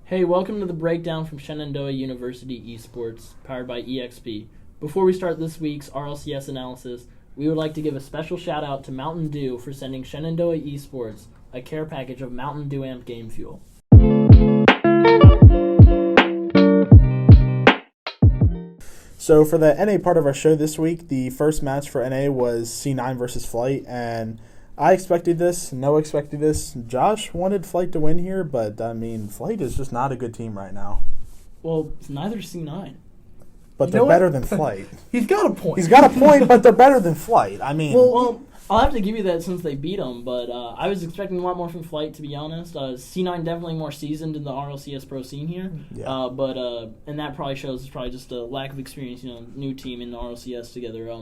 Hey, welcome to the breakdown from Shenandoah University Esports, powered by EXP. Before we start this week's RLCS analysis, we would like to give a special shout out to Mountain Dew for sending Shenandoah Esports a care package of Mountain Dew Amp Game Fuel. So for the NA part of our show this week, the first match for NA was C9 versus Flight, and I expected this. Noah expected this. Josh wanted Flight to win here, but, I mean, Flight is just not a good team right now. Well, neither is C9. But they're better than Flight. He's got a point. He's got a point, but they're better than Flight. I mean... Well, I'll have to give you that since they beat them, but I was expecting a lot more from Flight, to be honest. C9 definitely more seasoned in the RLCS pro scene here, yeah. And that probably shows it's probably just a lack of experience, new team in the RLCS together.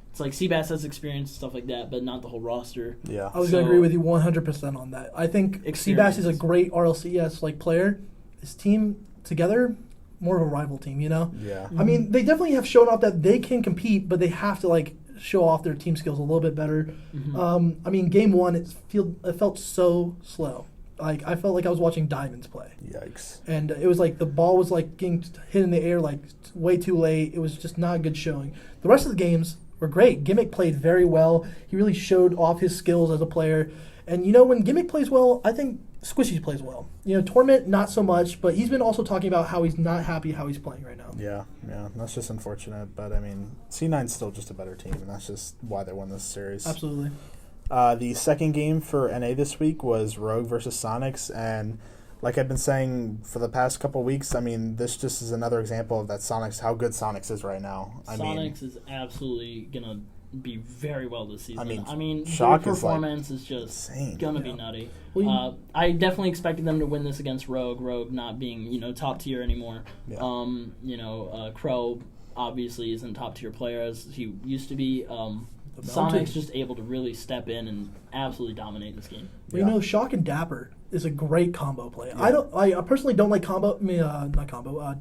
It's like Seabass has experience and stuff like that, but not the whole roster. Yeah, I was going to agree with you 100% on that. I think Seabass is a great RLCS player. His team together, more of a rival team, Yeah. Mm-hmm. I mean, they definitely have shown off that they can compete, but they have to show off their team skills a little bit better. Mm-hmm. I mean, game one, it felt so slow. I felt like I was watching Diamonds play. Yikes. And it was the ball was getting hit in the air way too late. It was just not a good showing. The rest of the games were great. Gimmick played very well. He really showed off his skills as a player. And, when Gimmick plays well, I think Squishy plays well. Torment, not so much, but he's been also talking about how he's not happy how he's playing right now. Yeah, that's just unfortunate. But, I mean, C9's still just a better team, and that's just why they won this series. Absolutely. The second game for NA this week was Rogue versus Sonics, and like I've been saying for the past couple of weeks, I mean, this just is another example of how good Sonics is right now. Sonics is absolutely going to be very well this season. I mean Shock their performance is just going to be nutty. Well, I definitely expected them to win this against Rogue. Rogue not being, top tier anymore. Yeah. Crow obviously isn't top tier player as he used to be. Sonic's just able to really step in and absolutely dominate this game. Well, Shock and Dapper is a great combo play. Yeah. I personally don't like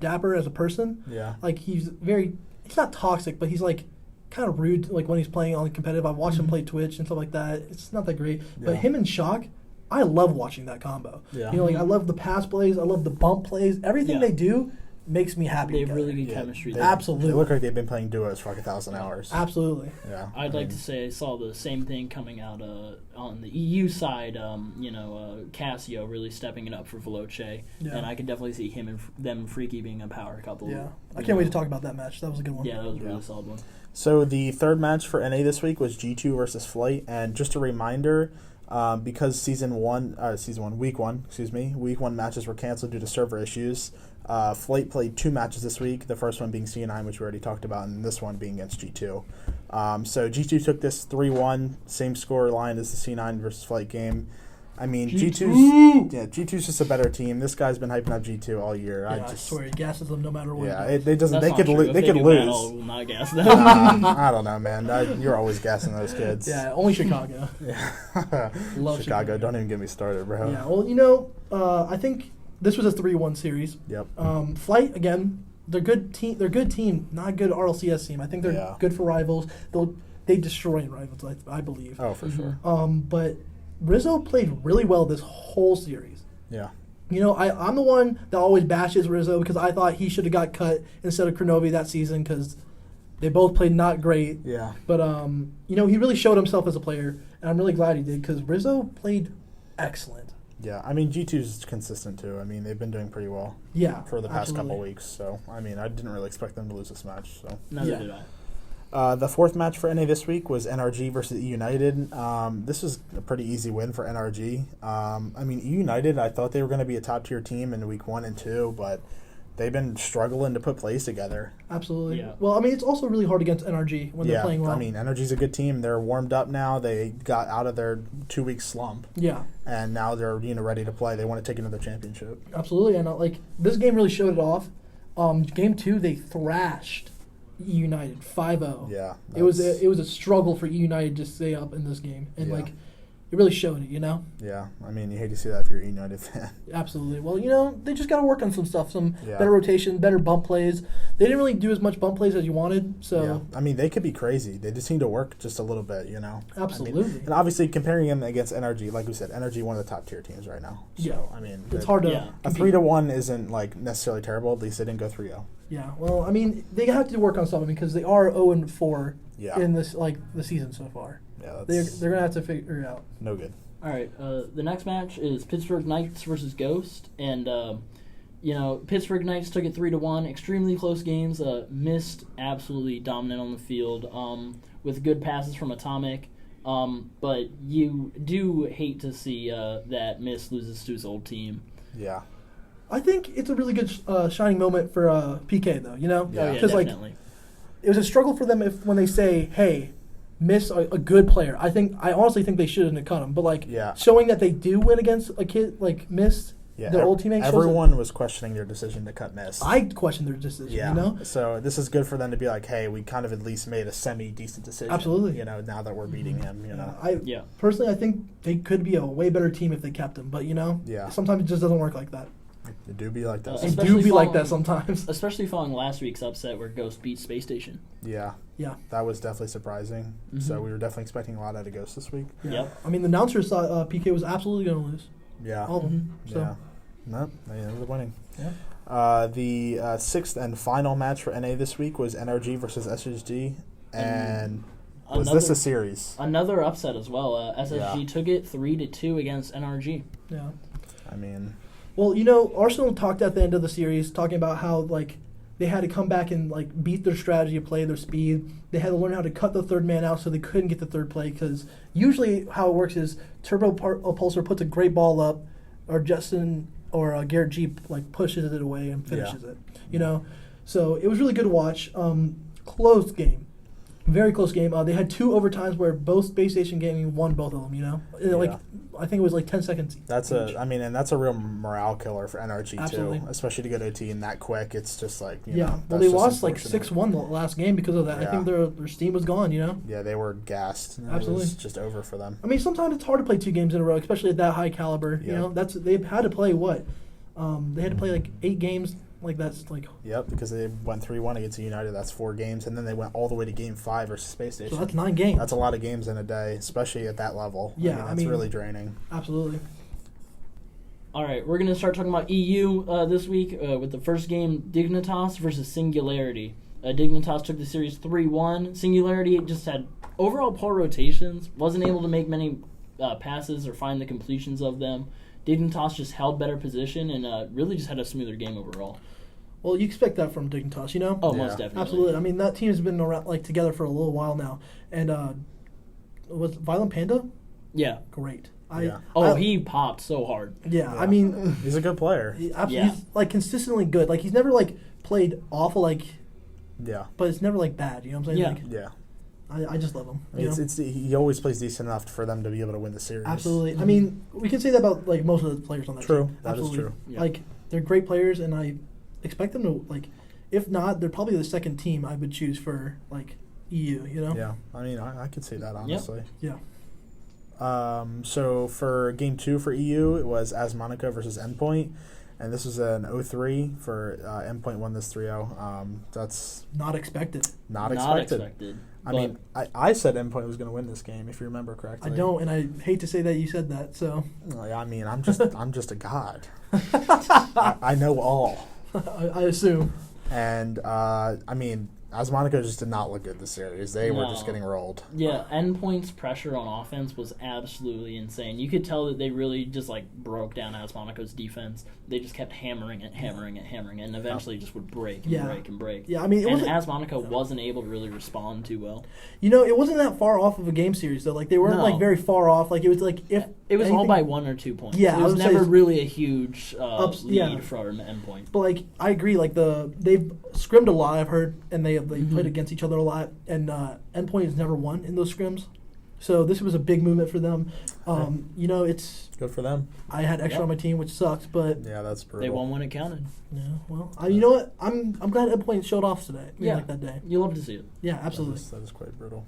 Dapper as a person. Yeah. He's not toxic, but he's kind of rude when he's playing on competitive. I've watched him play Twitch and stuff like that. It's not that great. Yeah. But him and Shock, I love watching that combo. Yeah. I love the pass plays, I love the bump plays. Everything they do makes me happy. They have really good chemistry. Absolutely. They look like they've been playing duos for 1,000 hours. Absolutely. Yeah. I'd like to say I saw the same thing coming out on the EU side. Casio really stepping it up for Veloce, and I could definitely see him and them Freaky being a power couple. Yeah, I can't wait to talk about that match. That was a good one. Yeah, that was a really solid one. So the third match for NA this week was G2 versus Flight, and just a reminder, because week one matches were canceled due to server issues. Flight played 2 matches this week, the first one being C9, which we already talked about, and this one being against G2. So G2 took this 3-1, same score line as the C9 versus Flight game. I mean, G2's just a better team. This guy's been hyping up G2 all year. Yeah, I swear, he gasses them no matter what. Yeah, they could lose. Battle, will not gas them. I don't know, man. You're always gassing those kids. Yeah, only Chicago. Yeah, love Chicago. Don't even get me started, bro. Yeah, well, I think this was a 3-1 series. Yep. Flight again. They're good team. They're a good team, not a good RLCS team. I think they're good for rivals. They destroy rivals, I believe. Oh, for sure. But Rizzo played really well this whole series. Yeah. I'm the one that always bashes Rizzo because I thought he should have got cut instead of Kronovi that season because they both played not great. Yeah. But, he really showed himself as a player, and I'm really glad he did because Rizzo played excellent. Yeah, I mean, G2's consistent, too. I mean, they've been doing pretty well for the past couple weeks. So, I mean, I didn't really expect them to lose this match. So Neither did I. The fourth match for NA this week was NRG versus E United. This was a pretty easy win for NRG. I mean, E United, I thought they were going to be a top-tier team in week 1 and 2, but they've been struggling to put plays together. Absolutely. Yeah. Well, I mean, it's also really hard against NRG when they're playing well. I mean, NRG's a good team. They're warmed up now. They got out of their 2-week slump. Yeah. And now they're ready to play. They want to take another championship. Absolutely. And this game really showed it off. Game 2, they thrashed E United 5-0. Yeah. It was a struggle for E United to stay up in this game. And it really showed it, you know? Yeah, I mean, you hate to see that if you're a United fan. Absolutely. Well, you know, they just got to work on some stuff, some Yeah. better rotation, better bump plays. They didn't really do as much bump plays as you wanted, so. Yeah. I mean, they could be crazy. They just need to work just a little bit, you know? Absolutely. I mean, and obviously, comparing them against NRG, like we said, NRG one of the top tier teams right now. So, Yeah. I mean, It's hard to. Yeah. a 3-1 isn't like necessarily terrible. At least they didn't go 3-0. Yeah. Well, I mean, they have to work on something because they are 0-4 Yeah. in this the season so far. Yeah, They're that's gonna have to figure it out. no good. All right, the next match is Pittsburgh Knights versus Ghost, and Pittsburgh Knights took it 3-1. Extremely close games. Mist absolutely dominant on the field with good passes from Atomic, but you do hate to see that Mist loses to his old team. Yeah. I think it's a really good shining moment for PK though. You know, Yeah. Oh, yeah, because definitely. it was a struggle for them when they say, "Hey, Miss a good player." I honestly think they shouldn't have cut him, but Yeah. showing that they do win against a kid like Mist, Yeah. their old teammates. shows that- Everyone was questioning their decision to cut Mist. I question their decision. Yeah. You know, So this is good for them to be like, hey, we kind of at least made a semi-decent decision. Absolutely. You know, now that we're beating him, you know. Yeah. Personally, I think they could be a way better team if they kept him, but you know, Yeah. sometimes it just doesn't work like that. It do be like that. They Especially do be like following- that sometimes. Especially following last week's upset where Ghost beat Space Station. Yeah. Yeah. That was definitely surprising. Mhm. So we were definitely expecting a lot out of Ghost this week. Yeah. Yep. I mean, the announcers thought PK was absolutely going to lose. Yeah. All of them. So. Yeah. No, they ended up winning. Yeah. The sixth and final match for NA this week was NRG versus SSG. And was this a series? Another upset as well. SSG Yeah. took it 3-2 against NRG. Yeah. I mean, Well, you know, Arsenal talked at the end of the series talking about how like they had to come back and like beat their strategy, play their speed. They had to learn how to cut the third man out so they couldn't get the third play because usually how it works is Turbo Pulsar puts a great ball up, or Justin or Garrett Jeep like pushes it away and finishes it. You know, so it was really good to watch. Close game. Very close game. They had 2 overtimes where both Space Station Gaming won both of them. You know, like I think it was like 10 seconds. that's each. and that's a real morale killer for NRG Absolutely. too, especially to get OT in that quick. It's just like, you know, Yeah, well, that's they just lost like unfortunate. 6-1 the last game because of that. I Yeah. think their steam was gone. You know, Yeah, they were gassed. It Absolutely. was just over for them. I mean, sometimes it's hard to play 2 games in a row, especially at that high caliber. You Yeah. know, they've had to play what? They had to play like 8 games. Like that's like Yep, because they went 3-1 against United. That's 4 games, and then they went all the way to Game 5 versus Space Station. so that's 9 games. That's a lot of games in a day, especially at that level. Yeah, that's I mean- really draining. Absolutely. All right, we're going to start talking about EU this week with the first game, Dignitas versus Singularity. Dignitas took the series 3-1. Singularity just had overall poor rotations, wasn't able to make many passes or find the completions of them. Dignitas just held better position and really just had a smoother game overall. Well, you expect that from Dignitas, you know? Oh, Yeah. most definitely. Absolutely. I mean, that team has been around like together for a little while now. And was Violent Panda? Yeah. Great. Yeah. He popped so hard. Yeah, Yeah. I mean, He's a good player. Yeah. he's like consistently good. Like he's never like played awful, like, Yeah. but it's never like bad. You know what I'm saying? Yeah. Like, Yeah. I just love him. I mean, you know? he always plays decent enough for them to be able to win the series. Absolutely. I mean, we can say that about like most of the players on that True. team. That is Absolutely. true. Yeah. Like they're great players, and I expect them to like. If not, they're probably the second team I would choose for like EU. You know? Yeah. I mean, I could see that, honestly. Yeah. So for Game 2 for EU, it was Asmonica versus Endpoint. And this was an 0-3 for Endpoint won this 3-0. That's Not expected. not Not expected. expected. I mean, I said Endpoint was going to win this game, if you remember correctly. I don't, and I hate to say that you said that. So I mean, I'm just a god. I know all. I assume. And I mean, Asmonica just did not look good this series. They were just No. getting rolled. Yeah, Endpoint's pressure on offense was absolutely insane. You could tell that they really just like broke down Asmonica's defense. They just kept hammering it, and eventually just would break and Yeah. break and break. Yeah, I mean, it and wasn't. Asmonica wasn't able to really respond too well. You know, it wasn't that far off of a game series though. Like they weren't No. like very far off. Like it was like if It was all anything- by 1 or 2 points. Yeah, it I was would say never it's- really a huge lead yeah. from Endpoint. But like I agree, like they've scrimmed a lot. I've heard, and they Mhm. played against each other a lot. And Endpoint has never won in those scrims, so this was a big movement for them. You know, it's Good for them. I had extra Yep. on my team, which sucks, but Yeah, that's brutal. They won when it counted. yeah, well, you know what? I'm glad Endpoint showed off today. Yeah. Like that day. You love to see it. Yeah, absolutely. That is quite brutal.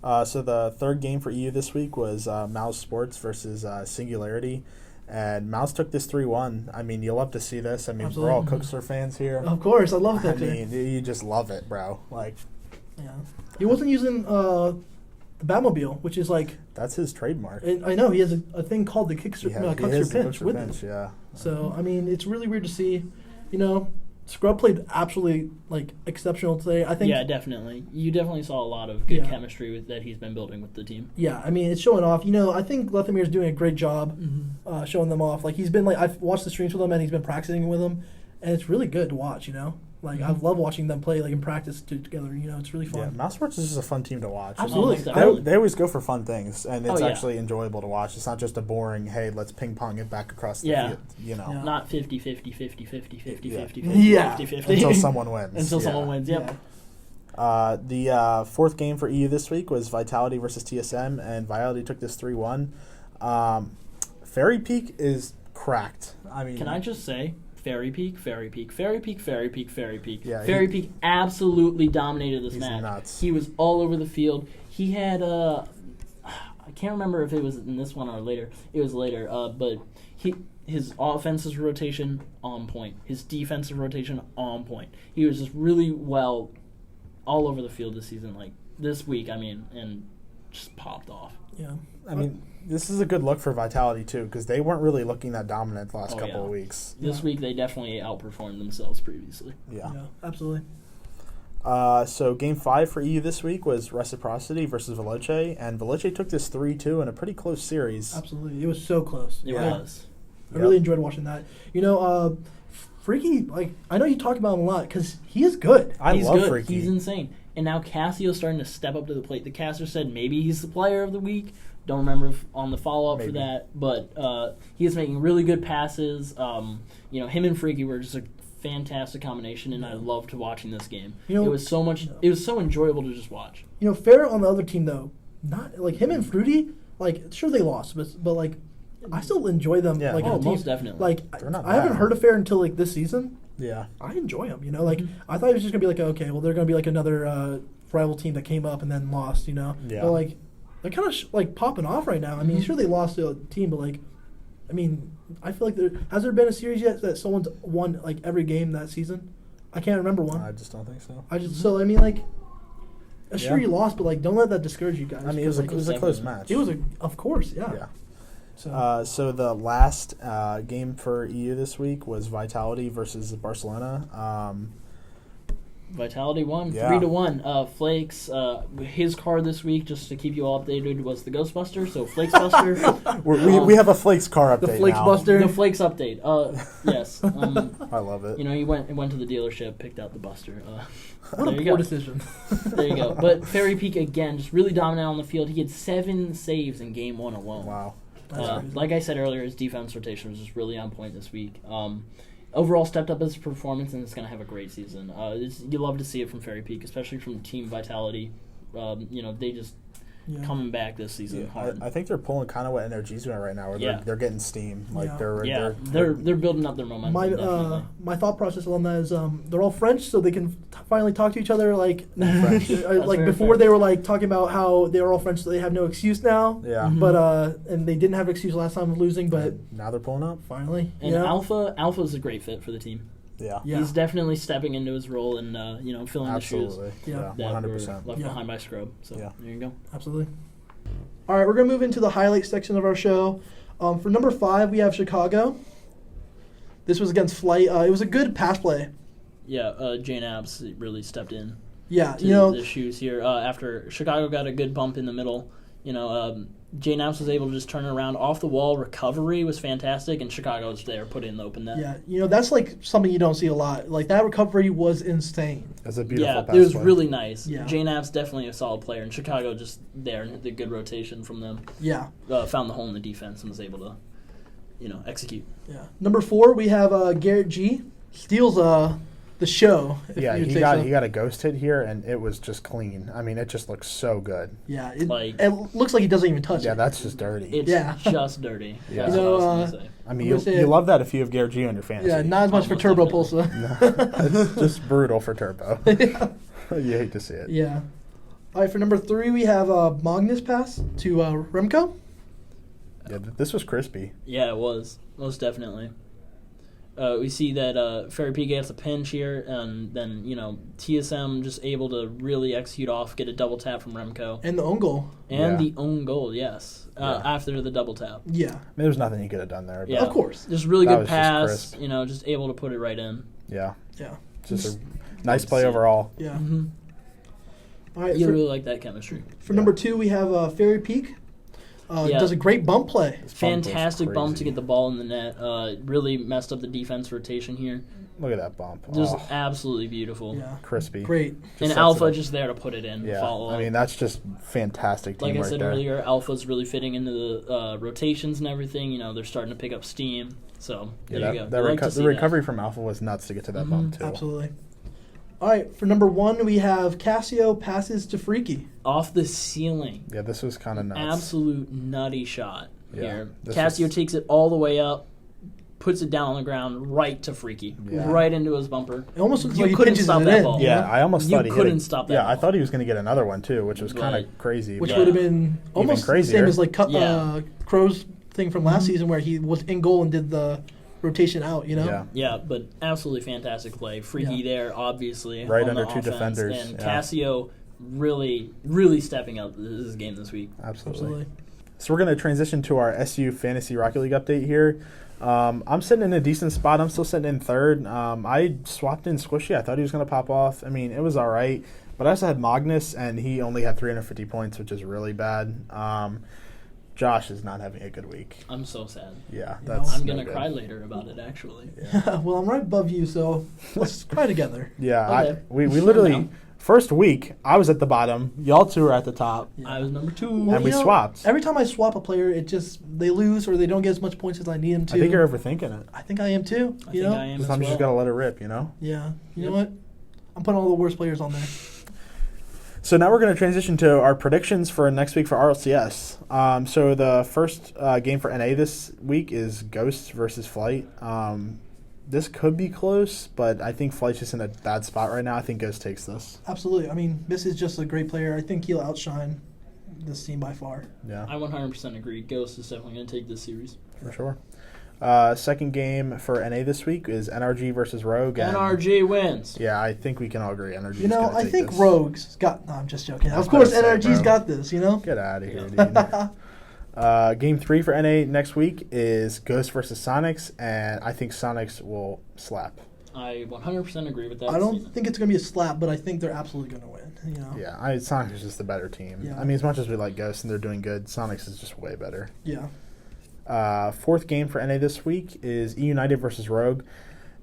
So the third game for EU this week was Mouse Sports versus Singularity. And Mouse took this 3-1. I mean, you love to see this. I mean, Absolutely. we're all Cookster fans here. Of course, I love I that. mean, you just love it, bro. Like, Yeah. He wasn't using the Batmobile, which is like... that's his trademark. I know, he has a thing called the Kickster Pinch with him. Yeah. So, I mean, it's really weird to see. You know, Scrub played absolutely, like, exceptional today. I think... Yeah, definitely. You definitely saw a lot of good Yeah. chemistry that he's been building with the team. Yeah, I mean, it's showing off. You know, I think Lethamir's doing a great job showing them off. Like, he's been, like, I've watched the streams with him, and he's been practicing with them, and it's really good to watch, you know? Like, I love watching them play, like, in practice together. You know, it's really fun. Yeah, Mouse Sports is just a fun team to watch. Absolutely. They always go for fun things, and it's Oh, yeah. actually enjoyable to watch. It's not just a boring, hey, let's ping pong it back across the field, you know. Yeah. Not 50-50, 50-50, 50-50, Yeah. 50-50, Yeah. 50-50. Until someone wins. Until Yeah. someone wins, yep. Yeah. The fourth game for EU this week was Vitality versus TSM, and Vitality took this 3-1. Fairy Peak is cracked. I mean, Can I just say, Fairy Peak, Fairy Peak, Fairy Peak, Fairy Peak, Fairy Peak. Yeah, Fairy Peak absolutely dominated this he's match. nuts. He was all over the field. He had I can't remember if it was in this one or later. It was later, but his offensive rotation on point. His defensive rotation on point. He was just really well all over the field this season. Like this week, I mean, and just popped off. Yeah. I mean, this is a good look for Vitality, too, because they weren't really looking that dominant the last Oh, couple yeah. of weeks. This week, they definitely outperformed themselves previously. Yeah. Yeah, absolutely. So game 5 for EU this week was Reciprocity versus Veloce, and Veloce took this 3-2 in a pretty close series. Absolutely. It was so close. It Yeah. was. I really enjoyed watching that. You know, Freaky, like, I know you talk about him a lot because he is good. He's love good. Freaky. He's insane. And now Cassio's starting to step up to the plate. The caster said maybe he's the player of the week. Don't remember if on the follow-up for Maybe. that. But he is making really good passes. You know, him and Freaky were just a fantastic combination, and I loved watching this game. You know, it was so much. It was so enjoyable to just watch. You know, Fair on the other team, though, not like him and Fruity, like, sure they lost, but like, I still enjoy them. Yeah. Like, Oh, as a team. most definitely. Like, They're not I haven't bad. heard of Fair until, like, this season. Yeah. I enjoy them, you know? Like, I thought it was just going to be like, okay, well, they're going to be like another rival team that came up and then lost, you know? Yeah. But, like, they're kind of, like, popping off right now. I mean, sure they lost to a team, but, like, I mean, I feel like has there been a series yet that someone's won, like, every game that season? I can't remember one. I just don't think so. So, I mean, like, sure Yeah. you lost, but, like, don't let that discourage you guys. I mean, it was a, like, it was a close match. it was of course, yeah. Yeah. So, So the last game for EU this week was Vitality versus Barcelona. Vitality won Yeah. 3-1. Flakes, his card this week, just to keep you all updated, was the Ghostbuster. So Flakes Buster, We have a Flakes car update the Flakes now. Buster. the Flakes update. Yes. I love it. You know, he went to the dealership, picked out the Buster. What a there you poor go. decision. There you go. But Fairy Peak again, just really dominant on the field. He had 7 saves in game 1 alone. Wow. That's crazy. Like I said earlier, his defense rotation was just really on point this week. Overall, stepped up his performance, and it's going to have a great season. You love to see it from Fairy Peak, especially from Team Vitality. You know, they just Yeah. coming back this season hard. I think they're pulling kind of what NRG's doing right now, where Yeah. they're getting steam. Like Yeah. they're building up their momentum. My definitely. my thought process on that is they're all French, so they can finally talk to each other. Like like very before, fair. they were like talking about how they were all French, so they have no excuse now. Yeah. Mhm. But and they didn't have an excuse last time of losing, but Now they're pulling up. finally, And you know? Alpha is a great fit for the team. Yeah. Yeah. He's definitely stepping into his role and filling Absolutely. the shoes Yeah. that 100%. were left Yeah. behind by Scrub. So Yeah. there you go. Absolutely. All right, we're gonna move into the highlight section of our show. For number 5, we have Chicago. This was against Flight. It was a good pass play. Yeah, Jane Abs really stepped in Yeah, to you know, the shoes here after Chicago got a good bump in the middle. Jane Abs was able to just turn it around off the wall. Recovery was fantastic, and Chicago was there, put in the open net. yeah, you know, that's like something you don't see a lot. Like that recovery was insane. That's a beautiful Yeah, pass it was play. really nice. Yeah. Jane Abs definitely a solid player, and Chicago just there, the good rotation from them. Yeah, Found the hole in the defense and was able to, execute. yeah. Number 4, we have Garrett G. Steals the show. If Yeah, you'd he say got so. he got a ghost hit here, and it was just clean. I mean, it just looks so good. Yeah, Like- it looks like he doesn't even touch Yeah, it. that's just dirty. It's Yeah. just dirty. Yeah. That's You know, what I was gonna say. I mean, I'm you gonna say- you love that if you have Garrett G on your fantasy. Yeah, not as much for Almost Turbo definitely. Pulsa. It's just brutal for Turbo. You hate to see it. Yeah. All right, for number 3, we have Magnus pass to Remco. Yeah, this was crispy. Yeah, it was. Most definitely. We see that Fairy P gets a pinch here, and then, TSM just able to really execute off, get a double tap from Remco. And the own goal. And Yeah. the own goal, yes. Yeah. After the double tap. Yeah. I mean, there was nothing he could have done there. But Yeah. Of course. Just really That good was just pass, crisp. just able to put it right in. Yeah. Yeah. Just a nice play see it. overall. Yeah. Mm-hmm. All right, You for, really like that chemistry. for number 2, we have Fairy Peak. Yeah. Does a great bump play. This bump was Fantastic bump to crazy. get the ball in the net. Really messed up the defense rotation here. Look at that bump. Just Oh, absolutely beautiful. Yeah. crispy. Great. Just And sets Alpha it up. just there to put it in. Yeah, Follow I up. mean, that's just fantastic Like I teamwork said there. earlier, Alpha's really fitting into the rotations and everything. They're starting to pick up steam. So there Yeah, you go. that You like to see the that. recovery from Alpha was nuts to get to that bump, too. Absolutely. All right, for number 1, we have Casio passes to Freaky. Off the ceiling. Yeah, this was kind of nuts. Absolute nutty shot Yeah, here. this Casio was- takes it all the way up, puts it down on the ground, right to Freaky. Yeah. Right into his bumper. It almost looks You like he couldn't pinches stop it that in. ball. Yeah, you know? I almost You thought he couldn't hit it. stop that Yeah, I ball. thought he was going to get another one, too, which was kind Right. of crazy. Which Yeah. would have been almost the crazier. same as like Yeah. Crow's thing from last season where he was in goal and did the rotation out, Yeah. Yeah, but absolutely fantastic play. Freaky Yeah. there, obviously. Right on the under two offense. defenders, And yeah. Casio really, really stepping up this game this week. Absolutely. So we're going to transition to our SU Fantasy Rocket League update here. I'm sitting in a decent spot. I'm still sitting in third. I swapped in Squishy. I thought he was going to pop off. I mean, it was all right. But I also had Magnus, and he only had 350 points, which is really bad. Josh is not having a good week. I'm so sad. Yeah, know, that's I'm no going to good. cry later about it, actually. Well, I'm right above you, so let's cry together. Yeah, Okay. we Calm literally, down. first week, I was at the bottom. Y'all two are at the top. I was number 2. And we swapped. Every time I swap a player, they lose or they don't get as much points as I need them to. I think you're overthinking it. I think I am too. I You think know? I am as Sometimes you just got well. to let it rip, you know? Yeah. You know Yep. what? I'm putting all the worst players on there. So now we're going to transition to our predictions for next week for RLCS. So the first game for NA this week is Ghosts versus Flight. This could be close, but I think Flight's just in a bad spot right now. I think Ghost takes this. Absolutely. I mean, this is just a great player. I think he'll outshine this team by far. Yeah, I 100% agree. Ghost is definitely going to take this series. for sure. Second game for NA this week is NRG versus Rogue. And NRG wins. Yeah, I think we can all agree NRG. You know, I think this. Rogue's got. No, I'm just joking. I was Of course, gonna say, NRG's bro. got this. You know. Get out of here, dude. Game 3 for NA next week is Ghost versus Sonics, and I think Sonics will slap. I 100% agree with that. I don't think it's going to be a slap, but I think they're absolutely going to win. You know. Yeah, Sonics is just the better team. Yeah. I mean, as much as we like Ghost and they're doing good, Sonics is just way better. Yeah. Fourth game for NA this week is E United versus Rogue.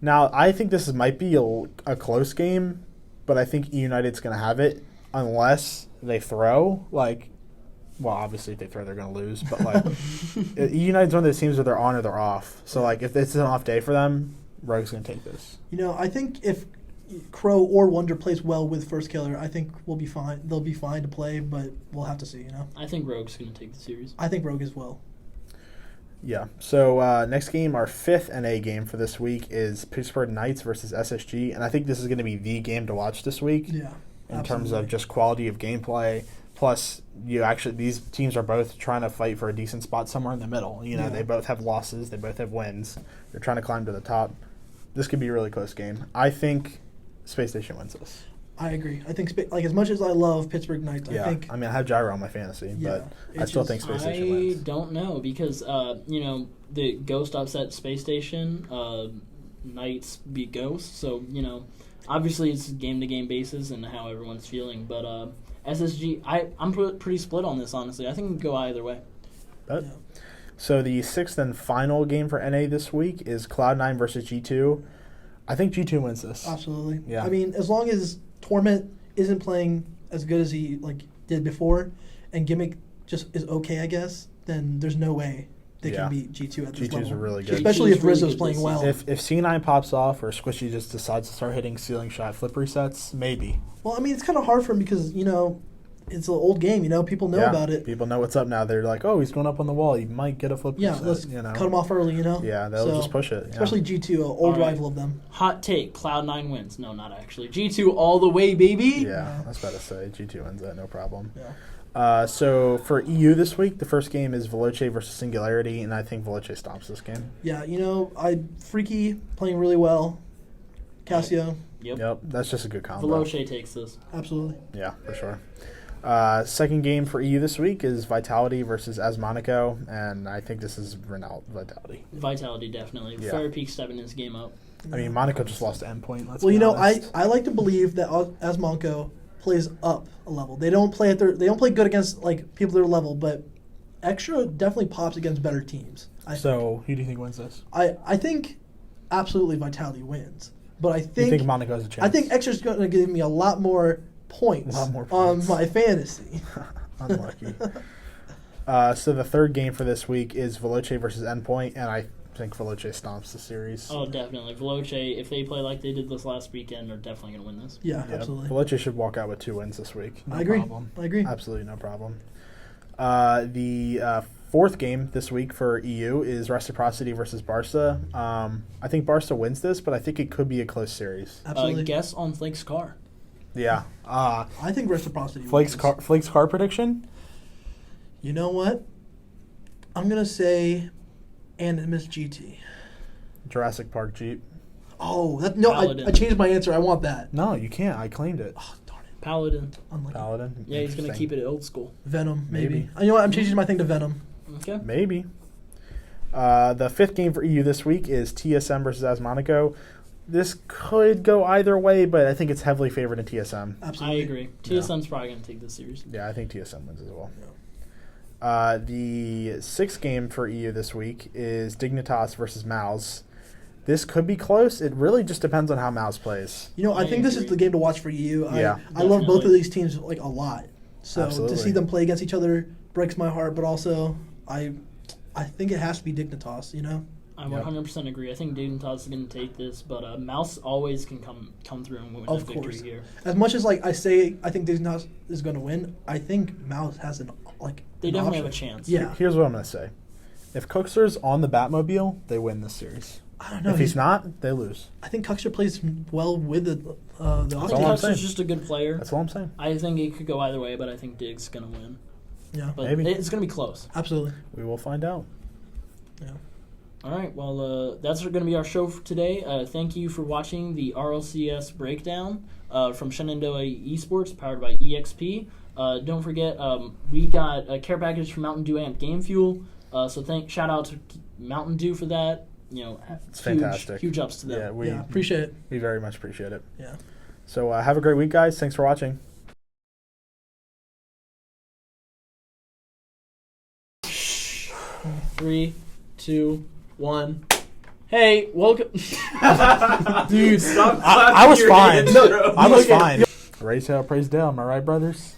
Now, I think this might be a close game, but I think E United's going to have it unless they throw. Well, obviously, if they throw, they're going to lose. But E United's one of those teams where they're on or they're off. So if it's an off day for them, Rogue's going to take this. You know, I think if Crow or Wonder plays well with First Killer, I think we'll be fine. They'll be fine to play, but we'll have to see. You know. I think Rogue's going to take the series. I think Rogue as well. Yeah. So next game, our fifth NA game for this week is Pittsburgh Knights versus SSG, and I think this is going to be the game to watch this week. Yeah. In terms of just quality of gameplay. Plus, these teams are both trying to fight for a decent spot somewhere in the middle. You know, Yeah. They both have losses, they both have wins. They're trying to climb to the top. This could be a really close game. I think Space Station wins this. I agree. I think as much as I love Pittsburgh Knights, Yeah, I think I mean, I have Gyro on my fantasy, Yeah, but I it's still just- think Space Station I wins. don't know because, the Ghost upset Space Station. Knights beat Ghost. So, obviously it's game-to-game basis and how everyone's feeling. But SSG, I'm pretty split on this, honestly. I think it can go either way. But, Yeah. So the sixth and final game for NA this week is Cloud9 versus G2. I think G2 wins this. absolutely. Yeah. I mean, as long as Torment isn't playing as good as he did before, and Gimmick just is okay, I guess, then there's no way they Yeah. can beat G2 at this G2's level. really good. Especially if G2's really Rizzo's good playing this well. season. If C9 pops off or Squishy just decides to start hitting ceiling shot flip resets, maybe. Well, I mean, it's kind of hard for him because, it's an old game. People know about it. People know what's up now. They're like, oh, he's going up on the wall. He might get a flip. Yeah, let's cut him off early. Yeah, they'll just push it. Especially G2, an old rival of them. Hot take: Cloud9 wins. No, not actually. G2 all the way, baby. Yeah, I was about to say G2 wins that, no problem. Yeah. So for EU this week, the first game is Veloce versus Singularity, and I think Veloce stomps this game. Yeah, Freaky playing really well. Cassio. Yep. That's just a good combo. Veloce takes this. Absolutely. Yeah, for sure. Second game for EU this week is Vitality versus Monaco, and I think this is Vitality. Vitality, definitely. Yeah. Fairy Peak stepping his game up. I mean, Monaco just lost to Endpoint. I like to believe that Monaco plays up a level. They don't play good against people their level, but Extra definitely pops against better teams. So who do you think wins this? I think absolutely Vitality wins. But I think, you think Monaco has a chance? I think Extra's going to give me a lot more points on my fantasy. Unlucky. So the third game for this week is Veloce versus Endpoint, and I think Veloce stomps the series. Oh, definitely. Veloce, if they play like they did this last weekend, are definitely going to win this. Yeah, absolutely. Veloce should walk out with 2 wins this week. I agree. Absolutely no problem. The fourth game this week for EU is Reciprocity versus Barca. I think Barca wins this, but I think it could be a close series. Absolutely. Guess on Flake's car. Yeah. I think Reciprocity Flake's car prediction? You know what? I'm going to say Animus GT. Jurassic Park Jeep. Oh, I changed my answer. I want that. No, you can't. I claimed it. Oh, darn it. Paladin. Unlucky. Paladin. Yeah, he's going to keep it old school. Venom, maybe. You know what? I'm changing my thing to Venom. Okay. Maybe. The fifth game for EU this week is TSM versus Monaco. This could go either way, but I think it's heavily favored in TSM. Absolutely. I agree. TSM's probably going to take this series. Yeah, I think TSM wins as well. Yeah. The sixth game for EU this week is Dignitas versus Mouse. This could be close. It really just depends on how Mouse plays. I think this is the game to watch for EU. Yeah. I love both of these teams a lot. So Absolutely. to see them play against each other breaks my heart, but also I think it has to be Dignitas, I 100% agree. I think Dignitas is going to take this, but Mouse always can come through and win a victory here. As much as I say I think Dignitas is going to win, I think Mouse has They definitely have a chance. Yeah. Here's what I'm going to say. If Cookster's on the Batmobile, they win this series. I don't know. If he's not, they lose. I think Cookster plays well with the I think all I'm saying. Custer's just a good player. That's all I'm saying. I think it could go either way, but I think Dig's going to win. Yeah. But Maybe. it's going to be close. Absolutely. We will find out. Yeah. All right, well, that's going to be our show for today. Thank you for watching the RLCS breakdown from Shenandoah Esports, powered by EXP. Don't forget, we got a care package from Mountain Dew Amp Game Fuel. So shout out to Mountain Dew for that. It's fantastic. Huge ups to them. Yeah, we appreciate it. We very much appreciate it. Yeah. So have a great week, guys. Thanks for watching. 3, 2, 1. Hey, welcome. Dude, Stop I was fine. No, I was fine. Raise hell, praise Dale. Am I right, brothers?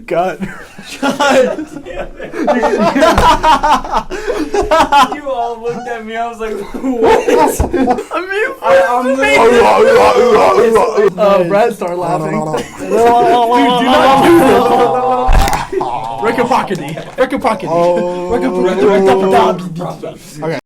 Cut. You all looked at me. I was like, what? Brad started laughing. Reciprocity. Oh. Reciprocity. Okay.